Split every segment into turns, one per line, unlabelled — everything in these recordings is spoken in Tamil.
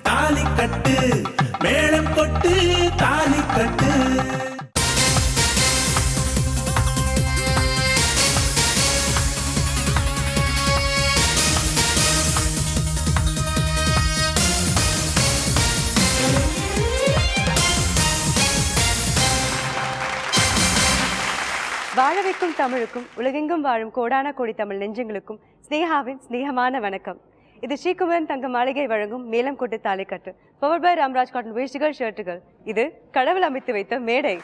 தாலி கட்டு மேளம் கொட்டு தாலி கட்டு.
வாழ வைக்கும் தமிழுக்கும் உலகெங்கும் வாழும் கோடான கோடி தமிழ் நெஞ்சங்களுக்கும் ஸ்னேகாவின் ஸ்னேகமான வணக்கம். இது ஸ்ரீகுமரன் தங்க மாளிகை வழங்கும் மேலம் கொட்டு தாலி கட்டு பவர் பை ராம்ராஜ் காட்டன் வேஷ்டிகள் ஷர்ட்டுகள். இது கடவுள் அமைத்து வைத்த மேடை.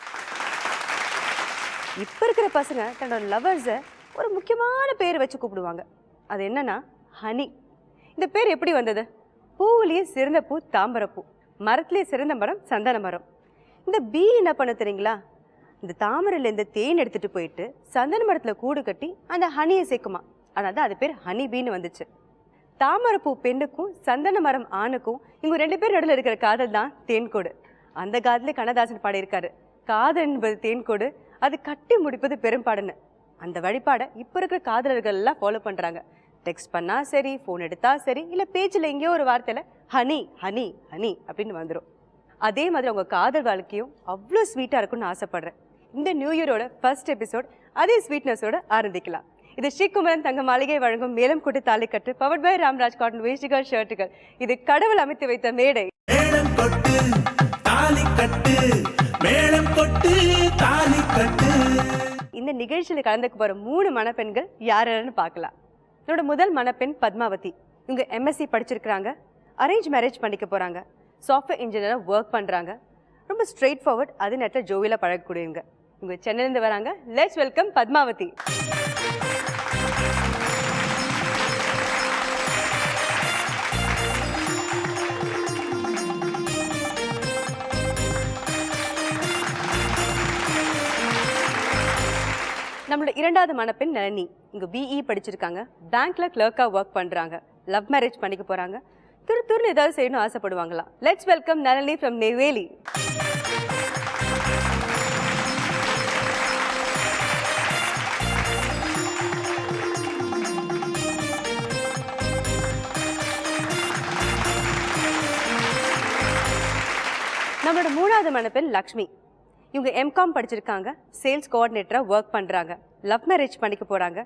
இப்ப இருக்கிற பசங்க தன்னோட லவர்ஸை ஒரு முக்கியமான பேர் வச்சு கூப்பிடுவாங்க. அது என்னன்னா ஹனி. இந்த பேர் எப்படி வந்தது? பூவிலேயே சிறந்த பூ தாம்பரப்பூ, மரத்திலேயே சிறந்த மரம் சந்தன மரம். இந்த பீ என்ன பண்ண தெரியுங்களா? இந்த தாமரையில் இந்த தேன் எடுத்துட்டு போயிட்டு சந்தன மரத்தில் கூடு கட்டி அந்த ஹனியை சேர்க்குமா. அதனால தான் அது பேர் ஹனி பீன்னு வந்துச்சு. தாமரைப்பூ பெண்ணுக்கும் சந்தன மரம் ஆணுக்கும் இவங்க 2 பேர் நடுவில் இருக்கிற காதல் தான் தேன்கோடு. அந்த காதலே கண்ணதாசன் பாடியிருக்காரு, காதல் என்பது தேன்கோடு, அது கட்டி முடிப்பது பெரும்பாடுன்னு. அந்த வழிபாடை இப்போ இருக்கிற காதலர்கள் எல்லாம் ஃபாலோ பண்ணுறாங்க. டெக்ஸ்ட் பண்ணா சரி, ஃபோன் எடுத்தா சரி, இல்லை பேச்சில் எங்கேயோ ஒரு வார்த்தையில் ஹனி ஹனி ஹனி அப்படின்னு வந்துடும். அதே மாதிரி அவங்க காதல் வாழ்க்கையும் அவ்வளோ ஸ்வீட்டாக இருக்குன்னு ஆசைப்படுறேன். இந்த நியூ இயரோட ஃபர்ஸ்ட் எபிசோட் அதே ஸ்வீட்னஸோட ஆரம்பிக்கலாம். இது ஸ்ரீகுமரன் தங்க மாளிகை வழங்கும் மேலம் கொட்டு தாலி கட்டு பவர் பை ராம்ராஜ் காட்டன் வேஷ்டிகள் ஷர்ட்டுகள். இது கடவுள் அமைத்து வைத்த மேடை.
மேளம் கொட்டு தாலி கட்டு மேளம் கொட்டு தாலி கட்டு.
இந்த நிகழ்ச்சியில் கலந்துக்க போகிற 3 மணப்பெண்கள் யாருன்னு பார்க்கலாம். என்னோட முதல் மணப்பெண் பத்மாவதி. இவங்க MSc படிச்சிருக்கிறாங்க, அரேஞ்ச் மேரேஜ் பண்ணிக்க போகிறாங்க, சாஃப்ட்வேர் இன்ஜினியராக ஒர்க் பண்ணுறாங்க. ரொம்ப ஸ்ட்ரெயிட் ஃபார்வர்ட், அது நேரத்தில் ஜோவியில் பழகக்கூடியவங்க. இவங்க சென்னையிலேருந்து வராங்க. Let's welcome Padmavathi. நம்மளோட இரண்டாவது மணப்பெண் நளினி. இங்கே BE படிச்சிருக்காங்க, பேங்க்ல கிளர்க்காக ஒர்க் பண்ணுறாங்க, லவ் மேரேஜ் பண்ணிக்க போகிறாங்க. துருன்னு ஏதாவது செய்யணும்னு ஆசைப்படுவாங்களா. Let's welcome Nalini from Neyveli. நம்மளோட மூணாவது மணப்பெண் லக்ஷ்மி. இவங்க MCOM படிச்சிருக்காங்க, சேல்ஸ் கோஆர்டினேட்டராக ஒர்க் பண்ணுறாங்க, லவ் மேரேஜ் பண்ணிக்க போகிறாங்க.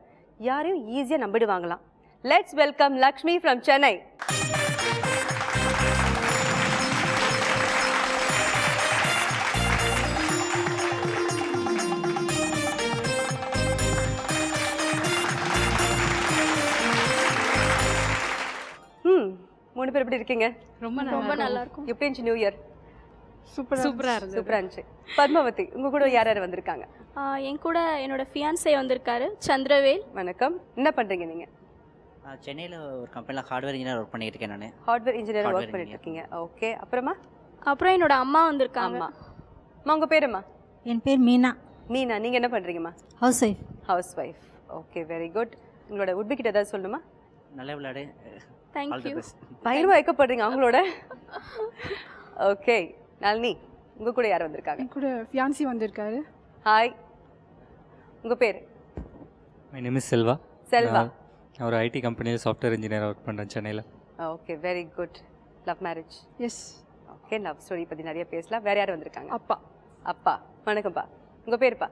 யாரையும் ஈஸியாக நம்பிடுவாங்களாம். Let's welcome Lakshmi from Chennai. மூணு பேர் எப்படி இருக்கீங்க?
ரொம்ப நல்லா இருக்கும்.
எப்படி இருந்துச்சு நியூ இயர்?
சூப்பரா இருந்துச்சு.
பத்மாவதி, உங்க கூட யார் யார் வந்திருக்காங்க?
என் கூட என்னோட ஃபியான்சே வந்திருக்காரு, சந்திரவேல்.
வணக்கம். என்ன பண்றீங்க நீங்க?
சென்னையில் ஒரு கம்பெனியில் ஹார்ட்வேர் இன்ஜினியர் ஒர்க் பண்ணிட்டு இருக்கேன். நான்
ஹார்ட்வேர் இன்ஜினியர் ஒர்க் பண்ணிட்டு இருக்கீங்க. ஓகே.
அப்புறம் என்னோட அம்மா வந்திருக்காங்க.
அம்மா உங்க பேருமா?
என் பேர் மீனா.
மீனா, நீங்க என்ன பண்றீங்கம்மா?
House wife.
House wife. Okay, very good. உங்களோட உட்பி கிட்ட ஏதாவது சொல்லணுமா?
நல்ல விளையாடு.
தேங்க்யூ.
பயங்கரமா வைக்கப்படுறீங்க அவங்களோட. ஓகே. நளினி, உங்க கூட யார் வந்திருக்காங்க?
என் கூட ஃபியான்சி வந்திருக்காரு.
ஹாய், உங்க பேர்?
My name is Selva.
Selva.
நான் ஒரு ஐடி கம்பெனியில் சாஃப்ட்வேர் இன்ஜினியர் ஒர்க் பண்ணுறேன் சென்னையில்.
Okay, very good. Love marriage?
Yes.
Okay, love story பற்றி நிறைய பேசலாம். வேறு யார் வந்திருக்காங்க?
அப்பா.
அப்பா, வணக்கம்ப்பா. உங்கள் பேருப்பா?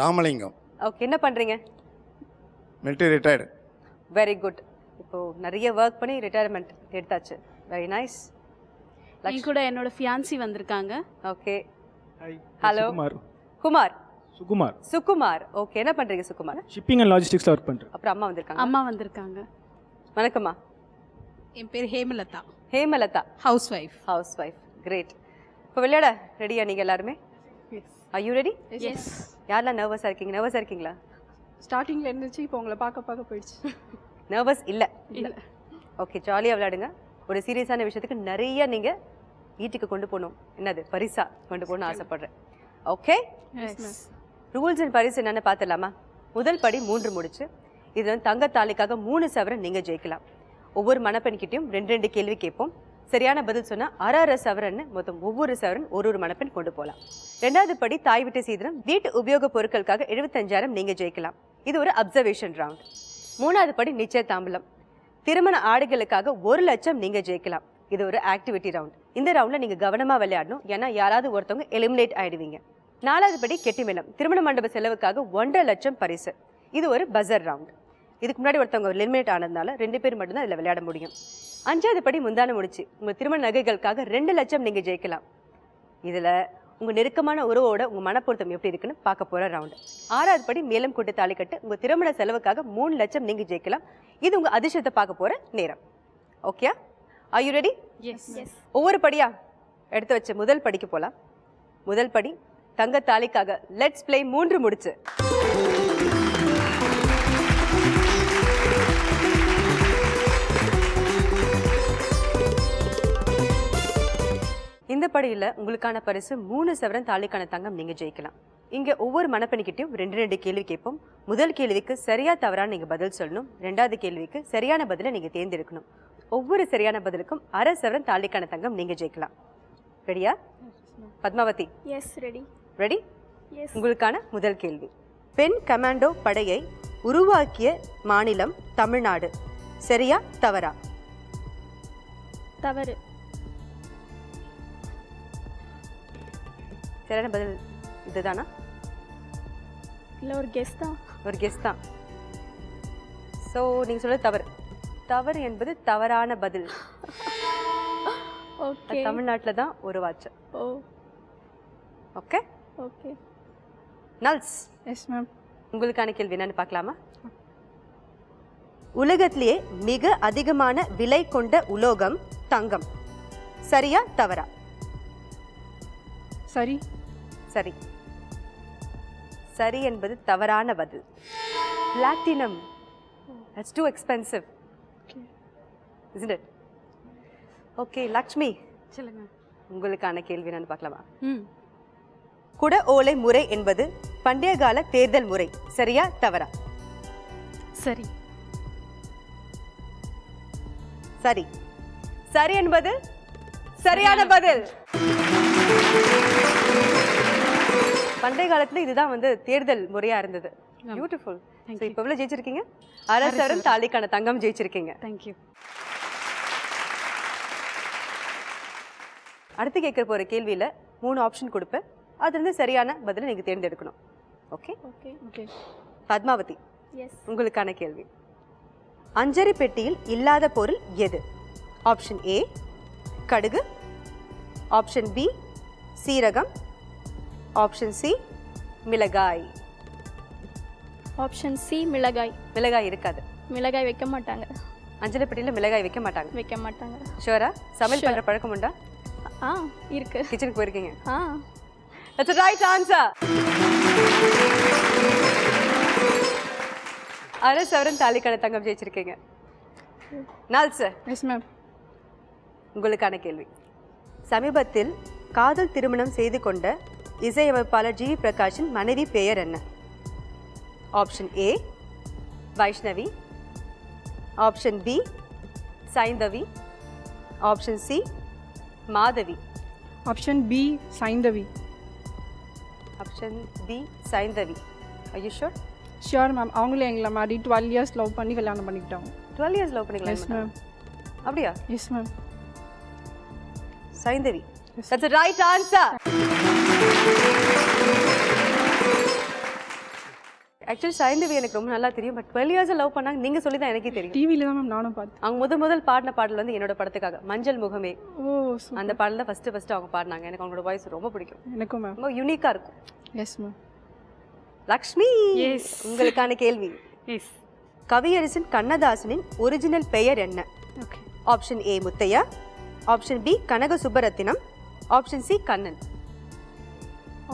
ராமலிங்கம்.
ஓகே, என்ன பண்ணுறீங்க?
Military retired.
Very good. இப்போது நிறைய ஒர்க் பண்ணி ரிட்டையர்மெண்ட் எடுத்தாச்சு. Very nice.
என் கூட என்னோட ஃபியான்சி வந்திருக்காங்க.
Okay. Hello. Kumar.
Sukumar.
Sukumar. Okay, என்ன பண்ணுறீங்க சுகுமார்?
ஷிப்பிங் அண்ட் லாஜிஸ்டிக்ஸில் ஒர்க் பண்ணுறேன்.
அப்புறம் அம்மா வந்திருக்காங்க. வணக்கம்மா.
என் பேர் Hemalatha.
Hemalatha.
House wife.
House wife. Great. இப்போ விளையாட ரெடியா நீங்கள் எல்லாருமே? Are you ready?
எஸ்.
யாரெல்லாம் நர்வஸாக இருக்கீங்க? நர்வஸாக இருக்கீங்களா?
ஸ்டார்டிங்கில் இருந்துச்சு, இப்போ உங்களை பார்க்க போயிடுச்சு.
நர்வஸ் இல்லை?
இல்லை.
ஓகே, ஜாலியாக விளையாடுங்க. ஒரு சீரியஸான விஷயத்துக்கு நிறைய நீங்கள் வீட்டுக்கு கொண்டு போகணும். என்னது பரிசா கொண்டு போகணும்னு ஆசைப்படுறேன். ஓகே. ரூல்ஸ் அண்ட் பரிசு என்னென்னு பார்த்துடலாமா? முதல் படி 3 முடிச்சு. இது வந்து தங்கத்தாலிக்காக 3 சவரன் நீங்கள் ஜெயிக்கலாம். ஒவ்வொரு மணப்பெண்கிட்டையும் 2 கேள்வி கேட்போம். சரியான பதில் சொன்னால் அரை சவரன்னு மொத்தம் ஒவ்வொரு சவரன் ஒரு மணப்பெண் கொண்டு போகலாம். 2வது படி தாய் வீட்டு சீதனம், வீட்டு உபயோக பொருட்களுக்காக 75,000 நீங்கள் ஜெயிக்கலாம். இது ஒரு அப்சர்வேஷன் ரவுண்ட். 3வது படி நிச்சய தாம்பலம், திருமண ஆடைகளுக்காக 1 லட்சம் நீங்கள் ஜெயிக்கலாம். இது ஒரு ஆக்டிவிட்டி ரவுண்ட். இந்த ரவுண்டில் நீங்கள் கவனமாக விளையாடணும், ஏன்னா யாராவது ஒருத்தவங்க எலிமினேட் ஆகிடுவீங்க. 4வது படி கெட்டிமேளம். திருமண மண்டப செலவுக்காக 1.5 லட்சம் பரிசு. இது ஒரு பஸர் ரவுண்ட். இதுக்கு முன்னாடி ஒருத்தவங்க எலிமினேட் ஆனதுனால 2 பேர் மட்டும்தான் இதில் விளையாட முடியும். 5வது படி முந்தான முடிச்சு. உங்கள் திருமண நகைகளுக்காக 2 லட்சம் நீங்கள் ஜெயிக்கலாம். இதில் உங்கள் நெருக்கமான உறவோட உங்கள் மனப்பொருத்தம் எப்படி இருக்குன்னு பார்க்க போகிற ரவுண்டு. 6வது படி மேலம் கூட்டு தாலி கட்டு. உங்கள் திருமண செலவுக்காக 3 லட்சம் நீங்கள் ஜெயிக்கலாம். இது உங்கள் அதிர்ஷ்டத்தை பார்க்க போகிற நேரம். Okay, are you ready?
Yes
ஒவ்வொரு படியா எடுத்து வச்சு முதல் படிக்கு போகலாம். முதல் படி தங்க தாலிக்காக லெட்ஸ் ப்ளே 3 முடிச்சு. இந்த படியில் உங்களுக்கான பரிசு 3 சவரன் தாலிக்கான தங்கம் நீங்கள் ஜெயிக்கலாம். இங்கே ஒவ்வொரு மணப்பெண்ணிக்கிட்டையும் 2 கேள்வி கேட்போம். முதல் கேள்விக்கு சரியா தவறான நீங்கள் பதில் சொல்லணும். 2வது கேள்விக்கு சரியான பதிலை நீங்கள் தேர்ந்தெடுக்கணும். ஒவ்வொரு சரியான பதிலுக்கும் 1/2 சவரன் தாலிக்கான தங்கம் நீங்கள் ஜெயிக்கலாம். ரெடியா Padmavathi?
Yes ready.
Ready?
Yes.
உங்களுக்கான முதல் கேள்வி. பெண் கமாண்டோ படையை உருவாக்கிய மாநிலம் தமிழ்நாடு. சரியா தவறா?
தவறு.
சரியான பதில் இதுதானா?
இல்லை ஒரு கெஸ் தான்.
ஒரு கெஸ் தான். ஸோ நீங்கள் சொல்றது தவறு. தவறு என்பது தவறான பதில்.
ஓகே.
தமிழ்நாட்டில் தான் உருவாச்சு.
Oh
okay
okay.
நல்ஸ்,
எஸ் மேம்.
உங்களுக்கான கேள்வி என்னன்னு பார்க்கலாமா? உலகத்திலேயே மிக அதிகமான விலை கொண்ட உலோகம் தங்கம். சரியா தவறா?
சரி.
சரி. சரி என்பது தவறான பதில். Platinum. That's too expensive. Isn't it? Okay, Lakshmi
சொல்லுங்க.
உங்களுக்கான கேள்வி என்னன்னு பார்க்கலாமா? குட ஓலை முறை என்பது பண்டைய கால தேர்தல் முறை. சரியா தவறா?
சரி.
சரி. சரி என்பது சரியான பதில். பண்டைய காலத்துல இதுதான் வந்து தேர்தல் முறையா இருந்தது. பியூட்டிஃபுல். இப்போ எவ்வளவு ஜெயிச்சிருக்கீங்க? 1/2 சவரன் தாலிக்கான தங்கம் ஜெயிச்சிருக்கீங்க.
தேங்க்யூ.
அடுத்து கேட்க போற கேள்வியில 3 ஆப்ஷன் கொடுப்பேன். அதுல இருந்து சரியான பதிலை நீங்க தேர்ந்தெடுக்கணும். Okay
okay.
Okay.
Padmavathi,
yes.
உங்களுக்கான கேள்வி. அஞ்சரி பெட்டியில் இல்லாத பொருள் எது? ஆப்ஷன் ஏ கடுகு, ஆப்ஷன் பி சீரகம், ஆப்ஷன் சி மிளகாய்.
ஆப்ஷன் சி மிளகாய்.
மிளகாய் இருக்காது.
மிளகாய் வைக்க மாட்டாங்க.
அஞ்சலி பெட்டியில் மிளகாய் வைக்க மாட்டாங்க.
வைக்க மாட்டாங்க.
ஷுவரா? சமையல் பண்ற பழக்கம் உண்டா?
ஆ இருக்கு.
கிச்சனுக்கு போயிருக்கீங்க?
ஆ.
That's a right answer. 1/2 சவரன் தாலிக்கான தங்கம் ஜெயிச்சிருக்கீங்க. நால்ஸ்,
எஸ் மேம்.
உங்களுக்கான கேள்வி. சமீபத்தில் காதல் திருமணம் செய்து கொண்ட இசையமைப்பாளர் ஜி பிரகாஷின் மனைவி பெயர் என்ன? Option A Vaishnavi, option B Saindhavi, option C Madhavi.
Option B Saindhavi.
Option B Saindhavi. Are you sure?
Sure ma'am. அவங்களே எங்களை மாதிரி 12 இயர்ஸ் லவ் பண்ணி கல்யாணம் பண்ணிக்கிட்டாங்க.
12 years லவ்
எஸ்
பண்ணிக்கலாம்.
மேம்.
அப்படியா?
Yes ma'am.
Saindhavi. That's a right answer. Actually Saindhavi எனக்கு ரொம்ப நல்லா தெரியும். பட் 12 years லவ் பண்ணாங்க நீங்க சொல்லி தான் எனக்கே தெரியும்.
டிவியில தான் மேம் நானும் பார்த்தேன்.
அவங்க முதல் பாடின பாடல் வந்து என்னோட படத்துக்காக மஞ்சள் முகமே.
ஓ சூப்பர்.
அந்த பாடல ஃபர்ஸ்ட் அவங்க பாடினாங்க. எனக்கு அவங்களோட வாய்ஸ் ரொம்ப பிடிக்கும்.
எனக்கும் மேம்.
ரொம்ப யூனிக்கா இருக்கும்.
Yes ma'am.
லக்ஷ்மி,
Yes.
உங்களுக்கான கேள்வி.
எஸ்.
கவியரசன் கண்ணதாசனின் ஒரிஜினல் பெயர் என்ன?
Okay.
Option A Muthaiah, option B Kanaka Subburathinam, option C Kannan.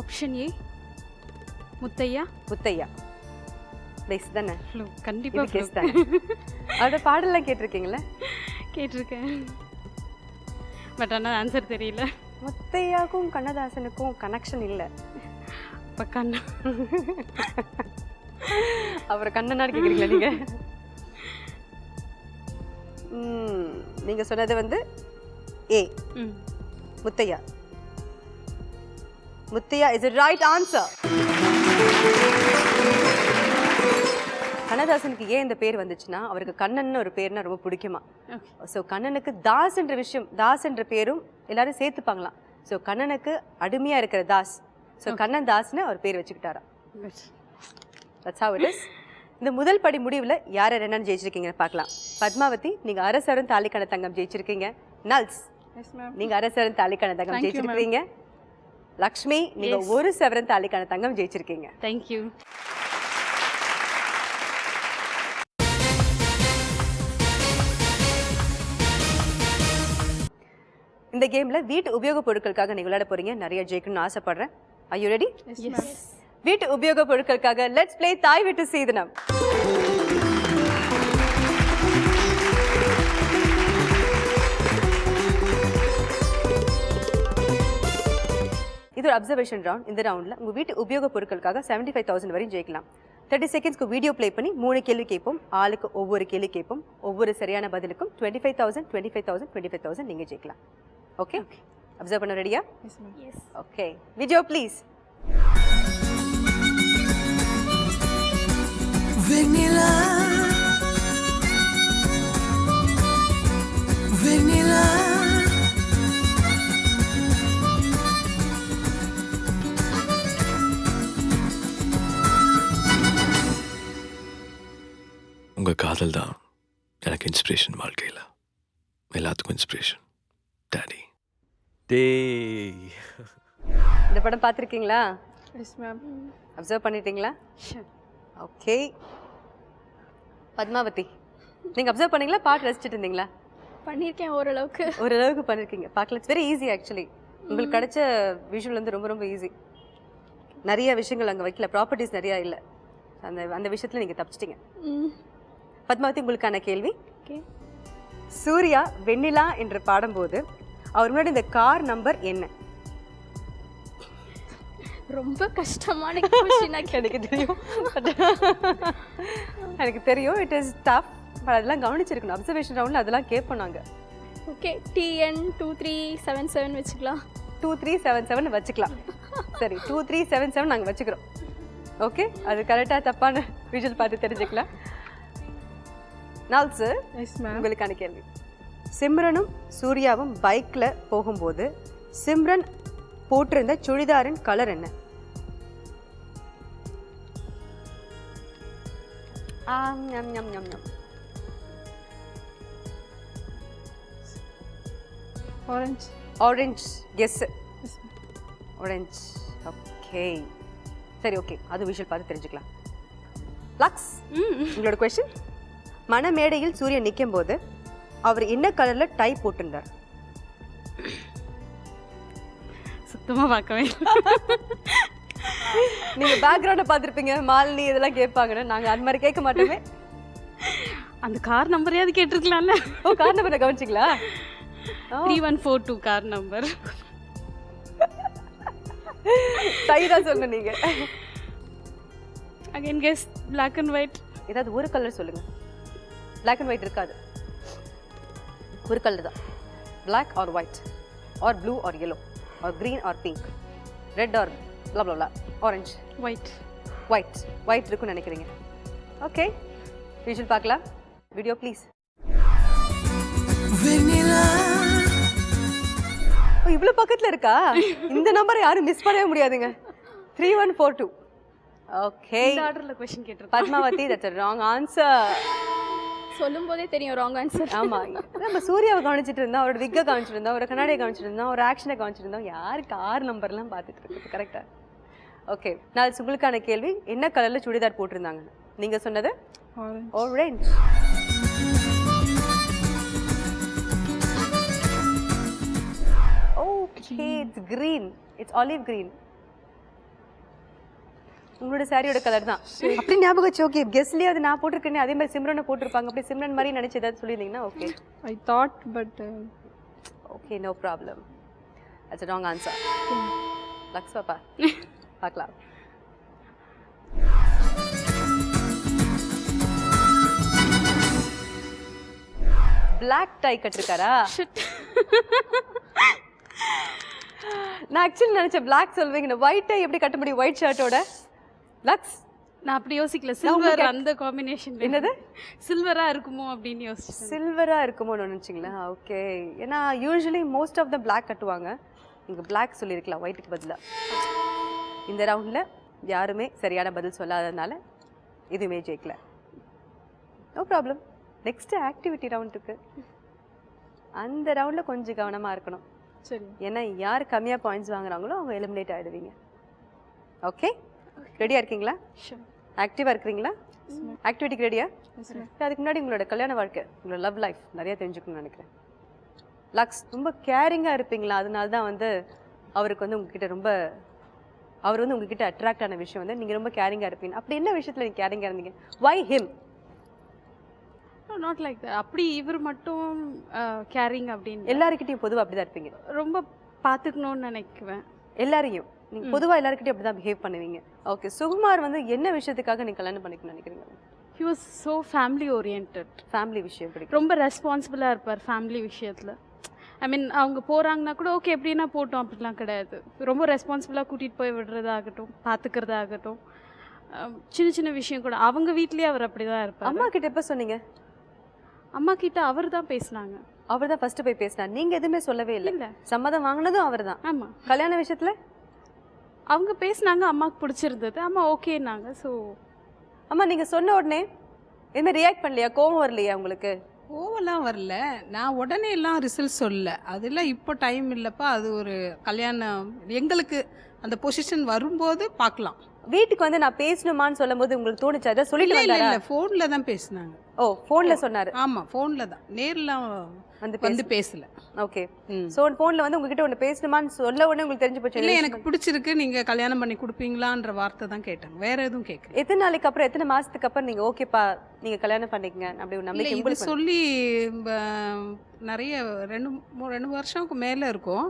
Option A Muthaiah.
Muthaiah. Please தானே?
கண்டிப்பா
கேஸ் தானே? அவரோட பாடலாம் கேட்டிருக்கீங்களா?
கேட்டிருக்கேன். பட் ஆனால் ஆன்சர் தெரியல.
முத்தையாக்கும் கண்ணதாசனுக்கும் கனெக்ஷன் இல்லை.
இப்போ கண்ணா
அவரை கண்ணனான்னு கேட்குறீங்களா நீங்க? நீங்க சொன்னது வந்து A Muthaiah. Muthaiah is a right answer. கண்ணதாசனுக்கு ஏன் இந்த பேர் வந்துச்சுன்னா அவருக்கு கண்ணன் ஒரு பேர்னா ரொம்ப பிடிக்குமா. ஸோ கண்ணனுக்கு தாஸ் என்ற விஷயம், தாஸ் என்ற பேரும் எல்லாரும் சேர்த்துப்பாங்களாம். ஸோ கண்ணனுக்கு அடிமையாக இருக்கிற தாஸ், ஸோ கண்ணன் தாஸ்னு அவர் பேர் வச்சுக்கிட்டாராம். That's how it is. இந்த முதல் படி முடிவில் யார் என்னன்னு ஜெயிச்சிருக்கீங்கன்னு பார்க்கலாம். பத்மாவதி, நீங்கள் அரசரும் தாலிக்கான தங்கம் ஜெயிச்சிருக்கீங்க. நல்ஸ், நீங்கள் அரசரும் தாலிக்கான தங்கம் ஜெயிச்சிருக்கீங்க. லக்ஷ்மி, நீங்கள் 1 சவரன் தாலிக்கான தங்கம் ஜெயிச்சிருக்கீங்க.
தேங்க்யூ.
இந்த கேம்ல வீட்டு உபயோகப் பொருட்களுக்காக நீங்க விளையாட போறீங்க. நிறைய ஜெயிக்கணும்னு ஆசைப்படுறேன். Are you ready?
Yes.
வீட்டு உபயோகப் பொருட்களுக்காக லெட்ஸ் ப்ளே தாய் வீட்டு சீதனம். இது ஒரு அப்சர்வேஷன் ரவுண்ட். இந்த ரவுண்ட்ல உங்க வீட்டு உபயோகப் பொருட்களுக்காக 75,000 வரையும் ஜெயிக்கலாம். 30 செகண்ட்ஸ்க்கு வீடியோ ப்ளே பண்ணி 3 கேள்வி கேட்போம். ஆளுக்கு ஒவ்வொரு கேள்வி கேட்போம். ஒவ்வொரு சரியான பதிலுக்கும் 25,000 25,000 25,000 நீங்க ஜெயிக்கலாம். ஓகே, அப்சர்வ் பண்ண ரெடியா?
எஸ்.
Okay, video please.
வெண்ணிலா வெண்ணிலா
உங்கள் காதல் தான் எனக்கு இன்ஸ்பிரேஷன். வாழ்க்கையில் எல்லாத்துக்கும் இன்ஸ்பிரேஷன் டாடி. டேய்,
இந்த படம் பார்த்துருக்கீங்களா?
Yes ma'am.
அப்சர்வ் பண்ணிட்டீங்களா? ஓகே. பத்மாவதி, நீங்கள் அப்சர்வ் பண்ணீங்களா? பாட்டு ரசிச்சுட்டு இருந்தீங்களா?
பண்ணியிருக்கேன் ஓரளவுக்கு.
ஓரளவுக்கு பண்ணியிருக்கீங்க. பார்க்கலாம், இட்ஸ் வெரி ஈஸி ஆக்சுவலி. உங்களுக்கு கிடைச்ச விஷுவல் வந்து ரொம்ப ரொம்ப ஈஸி. நிறைய விஷயங்கள் அங்கே வைக்கல, ப்ராப்பர்ட்டிஸ் நிறையா இல்லை. அந்த அந்த விஷயத்தில் நீங்கள் தப்பிச்சிட்டிங்க. பத்மாவதி, உங்களுக்கான கேள்வி.
ஓகே.
சூர்யா வெண்ணிலா என்று பாடும்போது அவர் முன்னாடி இந்த கார் நம்பர் என்ன?
ரொம்ப கஷ்டமான கொஸ்டினா.
எனக்கு தெரியும், எனக்கு தெரியும். It is tough. பட் அதெல்லாம் கவனிச்சிருக்கணும். அப்சர்வேஷன் ரவுண்டில் அதெல்லாம் கேட்போம் நாங்கள்.
ஓகே, TN 2377 வச்சுக்கலாம்.
2377 வச்சுக்கலாம். சரி, 2377 நாங்கள் வச்சுக்கிறோம். ஓகே, அது கரெக்டாக தப்பான விஷுவல் பார்த்து தெரிஞ்சுக்கலாம். நால்ஸ், உங்களுக்கான கேள்வி. சிம்ரனும் சூர்யாவும் பைக்கில் போகும்போது சிம்ரன் போட்டிருந்த சுடிதாரின் கலர் என்ன?
Orange.
Orange guess. Orange. Okay, சரி, ஓகே, அது விஷுவல் பார்த்து தெரிஞ்சுக்கலாம். லக்ஸ், உங்களோட கொஸ்டின். மணமேடையில் சூரியன் நிற்கும் போது அவர் என்ன கலர்ல டை போட்டிருந்தார்?
சுத்தமாக பார்க்கவே.
நீங்க பேக்ரவுண்ட பார்த்துருப்பீங்க, மாலினி இதெல்லாம் கேட்பாங்கன்னு. நாங்கள் அந்த மாதிரி கேட்க மாட்டோமே.
அந்த கார் நம்பரையாவது கேட்டிருக்கலாம்ல.
ஓ, கார் நம்பரை கவனிச்சிங்களா?
3142 கார் நம்பர்.
டை தான் சொன்ன நீங்க.
Again guess. Black and white.
ஏதாவது ஒரு கலர் சொல்லுங்க. பிளாக் அண்ட் ஒயிட் இருக்காது, ஒரு கலர் தான். Black or white or blue or yellow or green or pink, red or blah blah blah, orange,
white.
White. White இருக்குன்னு நினைக்கிறீங்க. ஓகே, விஷுவல் பார்க்கலாம். Video please. ஓ, இவ்வளோ பக்கத்தில் இருக்கா? இந்த நம்பரை யாரும் மிஸ் பண்ணவே முடியாதுங்க. 3142. ஓகே,
இந்த ஆர்டரில் கொஸ்டின் கேட்டிருக்கேன்.
Padmavathi, that's a wrong answer.
சொல்லும் போதே தெரியும் ராங் ஆன்சர்.
ஆமாம், நம்ம சூர்யாவை கவனிச்சிட்டு இருந்தோம், அவரோட விக்கை கவனிச்சிட்டு இருந்தோம், ஒரு கண்ணாடியை கவனிச்சிட்டு இருந்தோம், ஒரு ஆக்ஷனை கவனிச்சிட்டு இருந்தோம். யாருக்கு ஆறு நம்பர்லாம் பார்த்துட்டு இருக்கு? கரெக்டாக. ஓகே, நான் உங்களுக்கான கேள்வி. என்ன கலரில் சுடிதார் போட்டிருந்தாங்க? நீங்கள் சொன்னது orange. Okay, it's green. It's olive green. உங்களோட சாரியோட கலர் தான். அப்படி ஞாபகம் வச்சு. ஓகே, கெஸ்ட்லேயே அது நான் போட்டிருக்கேனே, அதே மாதிரி சிம்ரனை போட்டிருப்பாங்க. அப்படி சிம்ரன் மாதிரி நினச்சி ஏதாவது சொல்லியிருந்தீங்கன்னா okay.
I thought but
okay, no problem. அது ராங் ஆன்சர். லக்ஸ் பாப்பா, பார்க்கலாம். பிளாக் டை கட்டிருக்காரா? நான் ஆக்சுவலி நினச்சேன் பிளாக் சொல்வீங்கன்னு. ஒயிட் டை எப்படி கட்ட முடியும் ஒயிட் ஷர்ட்டோட? லக்ஸ்,
நான் அப்படி யோசிக்கல.
நான் உங்களுக்கு
சில்வர் அந்த காம்பினேஷன்.
என்னது?
சில்வரா இருக்குமோ அப்படின்னு யோசிச்சேன்.
சில்வராக இருக்குமோன்னு நினச்சிங்களா? ஓகே. ஏன்னா usually most of the black கட்டுவாங்க. நீங்கள் பிளாக் சொல்லியிருக்கலாம் ஒயிட்டுக்கு பதிலாக. இந்த ரவுண்டில் யாருமே சரியான பதில் சொல்லாததுனால எதுவுமே ஜெயிக்கல. No problem. நெக்ஸ்ட் ஆக்டிவிட்டி ரவுண்டுக்கு. அந்த ரவுண்டில் கொஞ்சம் கவனமாக இருக்கணும்.
சரி.
ஏன்னா யார் கம்மியாக பாயிண்ட்ஸ் வாங்குறாங்களோ அவங்க எலிமினேட் ஆகிடுவீங்க. ஓகே, ரெடியாக இருக்கீங்களா?
Sure.
ஆக்டிவாக இருக்கிறீங்களா? ஆக்டிவிட்டிக்கு ரெடியா?
Yes, ma'am.
அதுக்கு முன்னாடி உங்களோட கல்யாண வாழ்க்கை, உங்களோட லவ் லைஃப் நிறைய தெரிஞ்சுக்கணும்னு நினைக்கிறேன். லக்ஸ் ரொம்ப கேரிங்காக இருப்பீங்களா? அதனால தான் வந்து அவருக்கு வந்து உங்ககிட்ட ரொம்ப அவர் வந்து உங்ககிட்ட அட்ராக்ட் ஆன விஷயம் வந்து நீங்கள் ரொம்ப கேரிங்காக இருப்பீங்க. அப்படி என்ன விஷயத்தில் நீங்கள் கேரிங்காக இருந்தீங்க? வை ஹிம்?
Not like that. அப்படி இவர் மட்டும் கேரிங் அப்படின்னு
எல்லாருக்கிட்டையும் பொதுவாக அப்படி தான் இருப்பீங்க.
ரொம்ப பார்த்துக்கணும்னு நினைக்குவேன்.
எல்லாரையும் நீங்கள் பொதுவாக எல்லாருக்கிட்டையும் அப்படி தான் பிஹேவ் பண்ணுவீங்க. ஓகே, சுகுமார் வந்து என்ன விஷயத்துக்காக நீங்கள் கல்யாணம் பண்ணிக்கணும்னு நினைக்கிறீங்க?
He was so family orient.
Family விஷயம் பிடிக்கும்.
ரொம்ப ரெஸ்பான்சிபிளாக இருப்பார் ஃபேமிலி விஷயத்தில். ஐ மீன் அவங்க போகிறாங்கன்னா கூட ஓகே எப்படின்னா போட்டோம் அப்படிலாம் கிடையாது. ரொம்ப ரெஸ்பான்சிபிளாக கூட்டிகிட்டு போய் விடுறதாகட்டும், பார்த்துக்கிறதாகட்டும், சின்ன சின்ன விஷயம் கூட அவங்க வீட்லேயே அவர் அப்படி தான் இருப்பார்.
அம்மா கிட்ட எப்போ சொன்னீங்க?
அம்மா கிட்ட அவர் தான் பேசினாங்க.
அவர் தான் ஃபர்ஸ்ட் போய் பேசினார். நீங்கள் எதுவுமே சொல்லவே இல்லை.
இல்லை.
சம்மதம் வாங்கினதும் அவர் தான்.
ஆமாம்,
கல்யாண விஷயத்தில்
அவங்க பேசினாங்க. அம்மாவுக்கு பிடிச்சிருந்தது. அம்மா ஓகேன்னாங்க. ஸோ
அம்மா நீங்கள் சொன்ன உடனே எதுவுமே ரியாக்ட் பண்ணலையா? கோவம் வரலையா உங்களுக்கு?
ஓவெல்லாம் வரல. நான் உடனே எல்லாம் ரிசல்ட் சொல்லல. அதெல்லாம் இப்போ டைம் இல்லைப்பா. அது ஒரு கல்யாணம் எங்களுக்கு அந்த பொசிஷன் வரும்போது பார்க்கலாம்.
வீட்டுக்கு வந்து நான் பேசணுமான்னு சொல்லும்போது உங்களுக்கு தோணுச்சு அதான் சொல்லிட்டு
இல்லை
வந்தாரா?
இல்லை, ஃபோனில் தான் பேசினாங்க.
ஓ, ஃபோன்ல சொன்னாரு.
ஆமாம், ஃபோனில் தான். நேரில் வந்து பேசல.
ஓகே. சோ ஃபோன்ல வந்து உங்ககிட்ட ஒன்று பேசணுமான்னு சொல்ல உடனே உங்களுக்கு தெரிஞ்சு போச்சு.
இல்லை, எனக்கு பிடிச்சிருக்கு, நீங்கள் கல்யாணம் பண்ணி கொடுப்பீங்களான்ற வார்த்தை தான் கேட்டாங்க. வேற எதுவும் கேட்கல.
எத்தனை நாளைக்கு அப்புறம், எத்தனை மாசத்துக்கு அப்புறம் நீங்க ஓகேப்பா நீங்க கல்யாணம் பண்ணிக்கங்க அப்படி ஒரு
இல்லை,
நம்பிக்கை
இது
உங்களுக்கு
சொல்லி நிறைய 2 வருஷத்துக்கு மேலே இருக்கும்.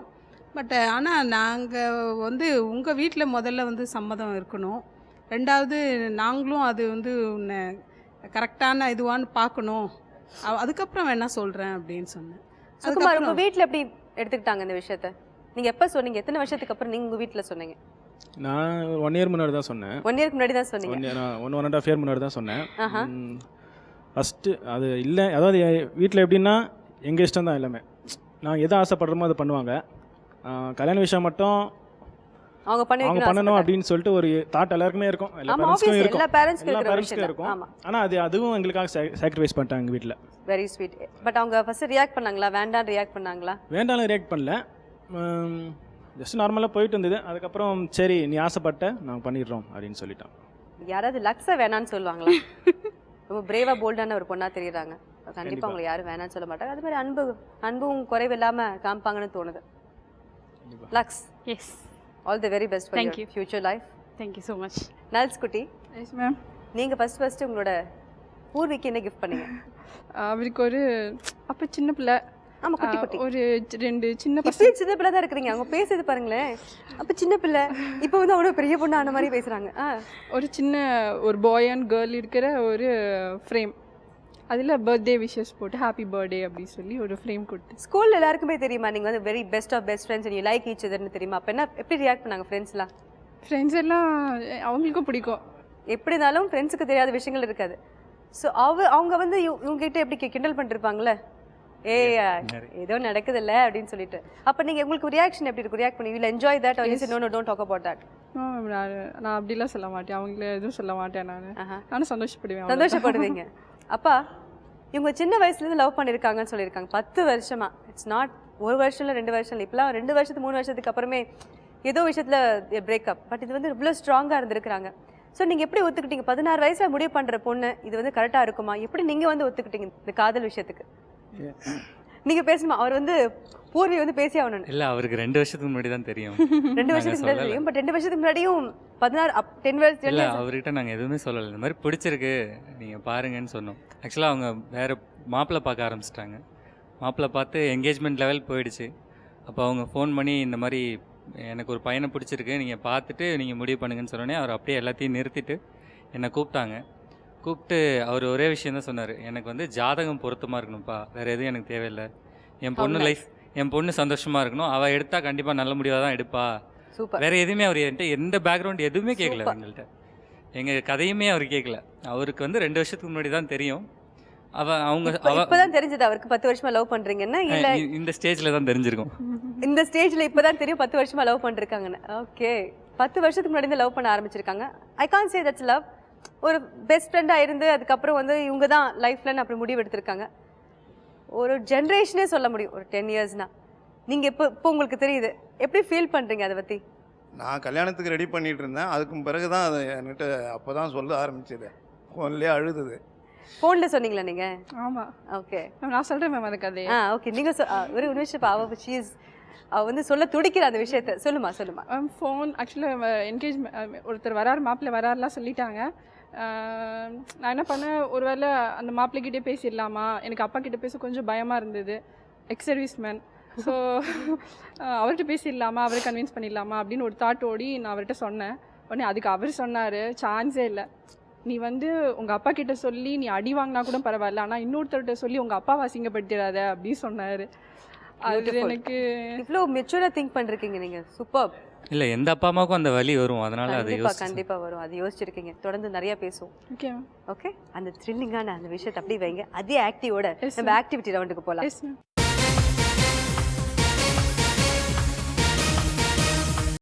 பட் ஆனால் நாங்கள் வந்து உங்கள் வீட்டில் முதல்ல வந்து சம்மதம் இருக்கணும். ரெண்டாவது நாங்களும் அது வந்து கரெக்டான இதுவான்னு பார்க்கணும். அதுக்கப்புறம் வேணா சொல்கிறேன் அப்படின்னு சொன்னேன்.
சுகுமார் உங்க வீட்ல எப்படி எடுத்துக்கிட்டாங்க இந்த விஷயத்த? நீங்க எப்ப சொன்னீங்க? எத்தனை வருஷத்துக்கு அப்புறம் நீங்க உங்க வீட்ல சொன்னீங்க?
நான் 1 இயர் முன்னாடி தான் சொன்னேன்.
1 இயருக்கு முன்னாடி தான் சொன்னீங்க.
1.5 இயர் முன்னாடி தான் சொன்னேன்.
ஆஹா.
ஃபஸ்ட்டு அது இல்லை, அதாவது வீட்டில் எப்படின்னா எங்கள் இஷ்டம் தான் எல்லாமே. நான் எதை ஆசைப்படுறோமோ அதை பண்ணுவாங்க. கல்யாண விஷயம் மட்டும்
அவங்க
அவங்க பண்ணணும் அப்படின்னு சொல்லிட்டு ஒரு தாட் எல்லாருக்குமே இருக்கும். எல்லா
ஆமா,
பேரண்ட்ஸ்க்கும்
obviously,
இருக்கும்.
எல்லா பேரண்ட்ஸ்க்கும்
எல்லா
இருக்கிற
பேரண்ட்ஸ்க்கும்
விஷயம்
இருக்கும்.
ஆமா.
ஆனால் அதுவும் எங்களுக்காக சாக்ரிஃபைஸ் பண்ணிட்டாங்க எங்கள் வீட்டில்.
Very sweet. பட் அவங்க ஃபர்ஸ்ட் ரியாக்ட் பண்ணாங்களா? வேண்டாம் ரியாக்ட் பண்ணாங்களா?
வேண்டாலும் ரியாக்ட் பண்ணல. ஜஸ்ட் நார்மலாக போயிட்டு இருந்தது. அதுக்கப்புறம் சரி நீ ஆசைப்பட்ட நாங்கள் பண்ணிடுறோம் அப்படின்னு சொல்லிட்டோம்.
யாராவது லக்ஸை வேணான்னு சொல்லுவாங்களா? ரொம்ப பிரேவா போல்டான ஒரு பொண்ணா தெரியுறாங்க. கண்டிப்பா உங்களை யாரும் வேணான்னு சொல்ல மாட்டாங்க. அது மாதிரி அன்பும் குறைவு இல்லாம காமிப்பாங்கன்னு தோணுது. லக்ஸ்,
yes,
all the very best for
Thank
your
you.
Future life.
Thank you so much.
நல்ஸ் குட்டி,
எஸ் மேம்.
நீங்க ஃபர்ஸ்ட் உங்களோட பூர்விக்கு என்ன கிஃப்ட் பண்ணீங்க?
அவருக்கு ஒரு அப்போ சின்ன பிள்ளை.
ஆமா, குட்டி குட்டி.
ஒரு 2 சின்ன
இப்பயே
பசங்க.
சின்ன பிள்ளை தான் இருக்கிறீங்க. அவங்க பேசுறது பாருங்களேன். அப்ப சின்ன பிள்ளை, இப்போ வந்து அவ்வளோ பெரிய பொண்ணு ஆன மாதிரி பேசுறாங்க.
ஒரு சின்ன ஒரு பாய் அண்ட் கேர்ள் இருக்கிற ஒரு ஃப்ரேம். அதில் பர்த்டே விஷஸ் போட்டு ஹாப்பி பர்த்டே அப்படின்னு சொல்லி ஒரு ஃப்ரேம் கொடுத்து.
ஸ்கூல்ல எல்லாருக்குமே தெரியுமா நீங்க வந்து very best of best friends and you like each அதர்னு தெரியுமா? அப்ப என்ன எப்படி ரியாக்ட் பண்ணாங்க ஃப்ரெண்ட்ஸ்லாம்?
ஃப்ரெண்ட்ஸ் எல்லாம் அவங்களுக்கும் பிடிக்கும்.
எப்படி இருந்தாலும் ஃப்ரெண்ட்ஸுக்கு தெரியாத விஷயங்கள் இருக்காது. ஸோ அவங்க வந்து இவங்ககிட்ட எப்படி கிண்டல் பண்ணிருப்பாங்களே, ஏய் ஏதோ நடக்குது இல்லை அப்படின்னு சொல்லிட்டு. அப்போ நீங்கள் உங்களுக்கு ரியாக்ஷன் எப்படி இருக்கும்? ரியாக்ட் பண்ணி will enjoy that are you say no no don't talk about that?
நான் அப்படிலாம் சொல்ல மாட்டேன். அவங்கள எதுவும் சொல்ல மாட்டேன். நானும் சந்தோஷப்படுவேன்.
சந்தோஷப்படுவீங்க. அப்பா இவங்க சின்ன வயசுலேருந்து லவ் பண்ணியிருக்காங்கன்னு சொல்லியிருக்காங்க. 10 வருஷமா. இட்ஸ் நாட் ஒரு வருஷம் இல்லை 2 வருஷம் இல்லை. இப்போலாம் 2 வருஷத்துக்கு 3 வருஷத்துக்கு அப்புறமே ஏதோ விஷயத்தில் பிரேக்கப். பட் இது வந்து இவ்வளோ ஸ்ட்ராங்காக இருந்திருக்கிறாங்க. ஸோ நீங்கள் எப்படி ஒத்துக்கிட்டீங்க? 16 வயசில் முடிவு பண்ணுற பொண்ணு இது வந்து கரெக்டாக இருக்குமா? எப்படி நீங்கள் வந்து ஒத்துக்கிட்டீங்க இந்த காதல் விஷயத்துக்கு? நீங்கள் பேசணுமா? அவர் வந்து பூர்வி வந்து பேசி ஆகணும்.
இல்லை, அவருக்கு 2 வருஷத்துக்கு முன்னாடி தான் தெரியும்.
2 வருஷத்துக்கு முன்னாடி தெரியும். பட் 2 வருஷத்துக்கு முன்னாடியும் 10 வருஷம்
இல்லை, அவர்கிட்ட நாங்கள் எதுவுமே சொல்லலை. இந்த மாதிரி பிடிச்சிருக்கு நீங்கள் பாருங்கன்னு சொன்னோம். ஆக்சுவலாக அவங்க வேறு மாப்பிள்ளை பார்க்க ஆரம்பிச்சிட்டாங்க. மாப்பிள்ளை பார்த்து என்கேஜ்மெண்ட் லெவல் போயிடுச்சு. அப்போ அவங்க ஃபோன் பண்ணி இந்த மாதிரி எனக்கு ஒரு பையனை பிடிச்சிருக்கு, நீங்கள் பார்த்துட்டு நீங்கள் முடிவு பண்ணுங்கன்னு சொன்னோடனே அவர் அப்படியே எல்லாத்தையும் நிறுத்திட்டு என்னை கூப்பிட்டாங்க. கூப்பிட்டு அவர் ஒரே விஷயம் தான் சொன்னார், எனக்கு வந்து ஜாதகம் பொருத்தமாக இருக்கணும்ப்பா, வேறு எதுவும் எனக்கு தேவையில்லை. என் பொண்ணு லைஃப், என் பொண்ணு சந்தோஷமாக இருக்கணும், அவள் எடுத்தால் கண்டிப்பாக நல்ல முடிவாக தான் எடுப்பா.
சூப்பர்.
வேறு எதுவுமே அவர் என்கிட்ட எந்த பேக்ரவுண்ட் எதுவுமே கேட்கல எங்கள்கிட்ட. எங்கள் கதையுமே அவர் கேட்கல. அவருக்கு வந்து 2 வருஷத்துக்கு முன்னாடி தான் தெரியும். அவங்க
இப்பதான் தெரிஞ்சது அவருக்கு 10 வருஷமா லவ் பண்றீங்கன்னா இல்ல
இந்த ஸ்டேஜில் தான் தெரிஞ்சிருக்கும்.
இந்த ஸ்டேஜ்ல இப்பதான் தெரியும் 10 வருஷமா லவ் பண்ணிருக்காங்கன்னு. ஓகே, 10 வருஷத்துக்கு முன்னாடி இருந்து லவ் பண்ண ஆரம்பிச்சிருக்காங்க. I can't say that's love. ஒரு பெஸ்ட் ஃப்ரெண்டா இருந்து அதுக்கப்புறம் வந்து இவங்க தான் லைஃப்லன்னு அப்படி முடிவு எடுத்திருக்காங்க. ஒரு ஜென்ரேஷனே சொல்ல முடியும், ஒரு 10 இயர்ஸ்னா. நீங்க இப்போ உங்களுக்கு தெரியுது, எப்படி ஃபீல் பண்றீங்க அதை பத்தி?
நான் கல்யாணத்துக்கு ரெடி பண்ணிட்டு இருந்தேன். அதுக்கும் பிறகு தான் அது என்கிட்ட அப்போ தான் சொல்ல ஆரம்பிச்சது. ஃபோன்லேயே அழுதுது.
ஃபோன்ல சொன்னீங்களா நீங்க?
ஆமாம்
ஓகே,
நான் சொல்கிறேன் மேம் அந்த கதையை.
ஓகே, நீங்க ஒரு நிமிஷம் அவ வந்து சொல்ல துடிக்கிற அந்த விஷயத்த சொல்லுமா.
ஃபோன் ஆக்சுவலாக என்கேஜ்மெண்ட் ஒருத்தர் வராரு, மாப்பிள்ளை வராருலாம் சொல்லிட்டாங்க. நான் என்ன பண்ணேன், ஒருவேளை அந்த மாப்பிள்ளைக்கிட்டே பேசிடலாமா, எனக்கு அப்பா கிட்டே பேச கொஞ்சம் பயமாக இருந்தது. எக்ஸ் சர்வீஸ்மேன், ஸோ அவர்கிட்ட பேசிடலாமா, அவரை கன்வின்ஸ் பண்ணிடலாமா அப்படின்னு ஒரு தாட் ஓடி நான் அவர்கிட்ட சொன்னேன். உடனே அதுக்கு அவர் சொன்னார், சான்ஸே இல்லை, நீ வந்து உங்கள் அப்பா கிட்ட சொல்லி நீ அடி வாங்கினா கூட பரவாயில்ல, ஆனால் இன்னொருத்தர்கிட்ட சொல்லி உங்கள் அப்பாவை அசிங்கப்படுத்திடாத அப்படின்னு சொன்னார். அது எனக்கு
இவ்வளோ மெச்சூராக திங்க் பண்ணிருக்கீங்க நீங்க. சூப்பர்.
இல்லை, எந்த அப்பா அம்மாவுக்கும் அந்த வலி வரும், அதனால அது
கண்டிப்பா வரும். அது யோசிச்சிருக்கீங்க. தொடர்ந்து நிறைய பேசுவோம்.
ஓகே
ஓகே, அந்த த்ரில்லிங்கான அந்த விஷயத்தை அப்படியே வைங்க. அதே ஆக்டிவோட நம்ம ஆக்டிவிட்டி ரவுண்டுக்கு போகலாம்.